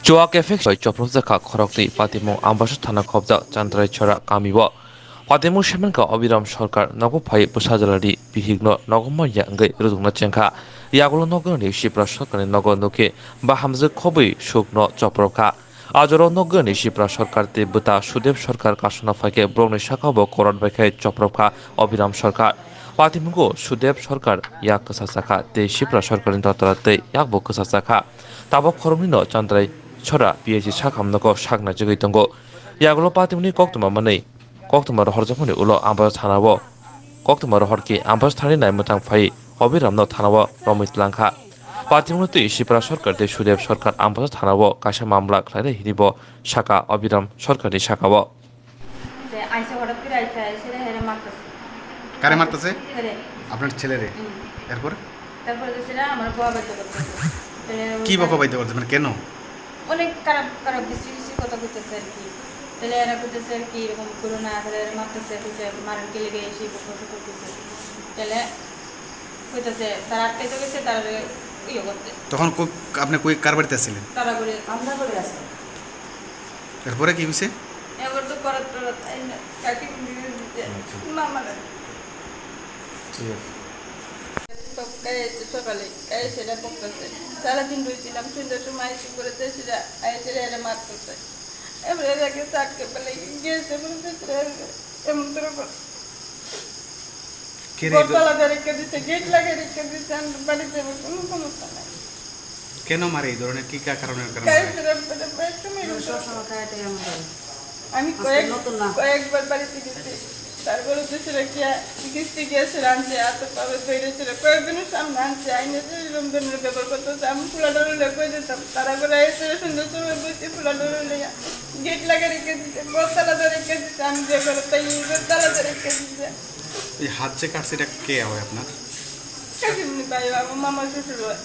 Joak efek soy choprozaka khorokni patimu ambassador থানা কবজা চান্দ্রাই ছড়া কামিব patimu shemenka অবিরাম সরকার নগো ফাই বসাজালারি বিহিগ্ন নগম ইয়াঙ্গে রুজুংনা চেংখা ইয়াগুলো নগরনি শিপ্রা সরকারনি নগরনুকে বা হামজে খবই শুকনো চপ্রকা আজর নগরনি শিপ্রা সরকার তে বুতা সুদেব সরকার কাশনা ফাইকে ব্রংনি শাখাব করণ বাইখাই চপ্রকা অবিরাম সরকার patimugo সুদেব সরকার ইয়াক কাসাসাখা তে শিপ্রা সরকারনি ততরাতে ইয়াক বো কাসাসাখা তাবক খরমনিনো চান্দ্রাই ছড়া পিএইচি সাখামনগো সাগনা জগৈ দंगो ইয়াগুলো পাতিমনি কক্তমা মাनै কক্তমা হরজফনি উলো আমবাস থানাবো কক্তমা হরকি আমবাস থানি নাই মতাং ফাই অবিরামনো থানাবো রমিত লাংখা পাতিমনি তুই শিপ্রা সরকার দে সুদেব সরকার আমবাস থানাবো কাশা মামলা খাইরে হিরিব শাখা অবিরাম সরকারি শাখাবো আইসা হঠাৎ করে আইসা এসে হেরে মারতেছে কারে মারতেছে? হেরে আপনার ছেলেরে। এরপর তারপরে সেটা আমার বাবা বাইতে করতেছে কি বকাবাইতে করতে মানে কেন? অনেক খারাপ খারাপ কিছু কিছু কথা কইতেছে আর কি তাহলে এরা কইতেছে আর কি এরকম করো না তাহলে এরা মারতেছে কইছে মারার কে লেগে এসে বকবক করতেছে তাহলে কইতেছে তারা আটকাইতে গেছে তারা ইয়ে করতে তখন আপনি কই কার বাড়িতে ছিলেন? তারা করে আমরা করে আসে এরপরে কি হইছে? এবার তো করার কাকি মামা সকালে সেটা পড়তেছে সারাদিন রয়েছিলাম সন্ধ্যার সময় এসে করেছে সেটা এসে এরা মারতেছে এবারে এরাকে চাটকে পেলে গিয়েছে এমন করে রেখে দিচ্ছে গেট লাগিয়ে রেখে দিচ্ছে বাড়িতে কোনো সমস্যা নাই কেন মারে এই ধরনের কি কারণের কারণে? আমি কয়েকবার বাড়িতে গেছি তারপরে দেশের কিস্তি গিয়েছে আনছে এত পাবে বেড়েছিল কয়েকদিনের সামনে আনছে আইনে এরকম ধরনের ব্যবহার করতে আমি ফুলা ডরলে কয়ে দিতাম তারা করে এসে সুন্দর সময় বসে ফুলা ডরলে গেট লাগিয়ে রেখে দিতে বরতালাতে রেখে দিতে আমি যে করে তাই বরতালাতে রেখে দিতে এই হাত যে কাটছে এটা কে হয় আপনার? কাকিমনি ভাই আমার মামা শ্বশুর হয়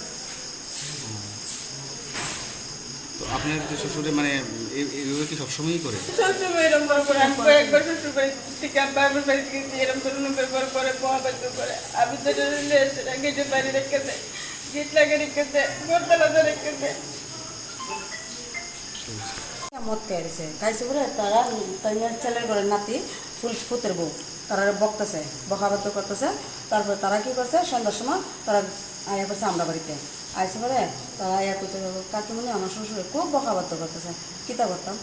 তো আপনার যে শ্বশুরে মানে এইভাবে কি সবসময়ই করে? সবসময় এরকম করে আমি কয়েকবার শ্বশুর বাড়ি থেকে বাবার বাড়িতে গেছি এরকম ধরনের ব্যবহার করে মহাবাদ্য করে আমি তো সেটা গেটের বাইরে রেখে দেয় গেট লাগিয়ে রেখে দেয় বরতালাতে রেখে দেয় মদ খাইছে খাইছে বলে তারা তাই ছেলের ঘরের নাতি ফুতের বউ তারা বকতেছে বকাবাদ্য করতেছে তারপরে তারা কি করছে সন্ধ্যার সময় তারা আয়া করছে আমরা বাড়িতে আইসে পরে তারা আয়া করতে কাকিমনি আমার শ্বশুরে খুব বকাবাদ্য করতেছে কীটা করতাম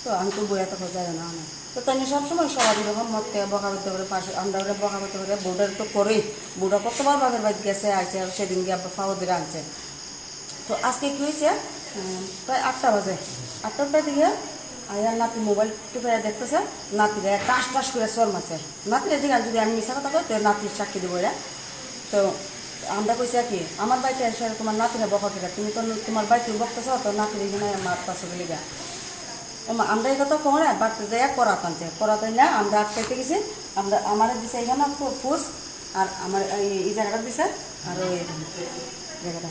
তো আমি তো বইয়া তখন যাই না আমার তো তাই সবসময় সবাই যখন মদ খেয়ে বকাবাদ্য করে পাশে আমরা ওরা বকাবাদ্য করে বউটার তো করেই বউটা কতবার বাপের বাড়ি গেছে আইসে সেদিন গিয়ে আবার ফাও দিয়ে আনছে তো আজকে কী হয়েছে প্রায় 8টা বাজে 8টার দিকে আয়ার নাতি মোবাইল টিপে দেখতেছে নাতিরা টাস টাস করে চোর মারছে নাতিরা যেখানে যদি আমি মিশা কথা কই তো নাতির সাক্ষী দেবো এরা তো আমরা কইছি আর কি আমার বাড়িতে এসে তোমার নাতিরা বকা কিনা তুমি তো তোমার বাড়িতে বকতেছ তো নাতির এখানে মারতেছো বলে গা আমরা এই কথা কমে বাড়তে যাই করাত আনছে করাতে না আমরা আটকাইতে গেছি আমরা আমার দিছে এখানে ফুস আর আমার এই জায়গাটা দিছে আর ওই জায়গাটা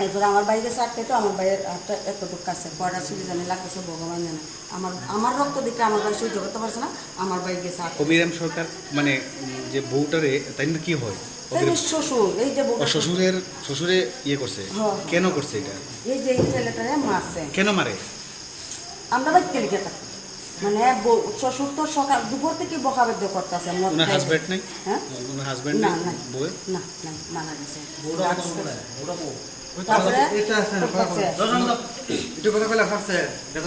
এরপরে আমার বাইরে চারটে তো আমার বাইরের হাতটা এতটুকু কাছে কয়টা সিঁড়ি জানি লাগতেছে ভগবান জানে আমার রক্ত দিকে আমার বাড়ি সহ্য করতে পারছে না আমার বাইরে গেছে অবিরাম সরকার মানে যে বউটারে তাই না কি হয়? শ্বশুর এই যে শ্বশুরে ইয়ে করছে কেন করছে এটা? এই যে এই ছেলেটারে মারছে কেন মারে? আমরা বাড়িতে লিখে থাকি মানে শ্বশুর তো সকাল দুপুর থেকে বকাবাদ্য করতেছে ওনার হাজব্যান্ড নাই? হ্যাঁ ওনার হাজব্যান্ড না নাই? না বউয়ে না না মারা গেছে এটা আছে না তারপরে এটা কথা কইলা ফারছে এটা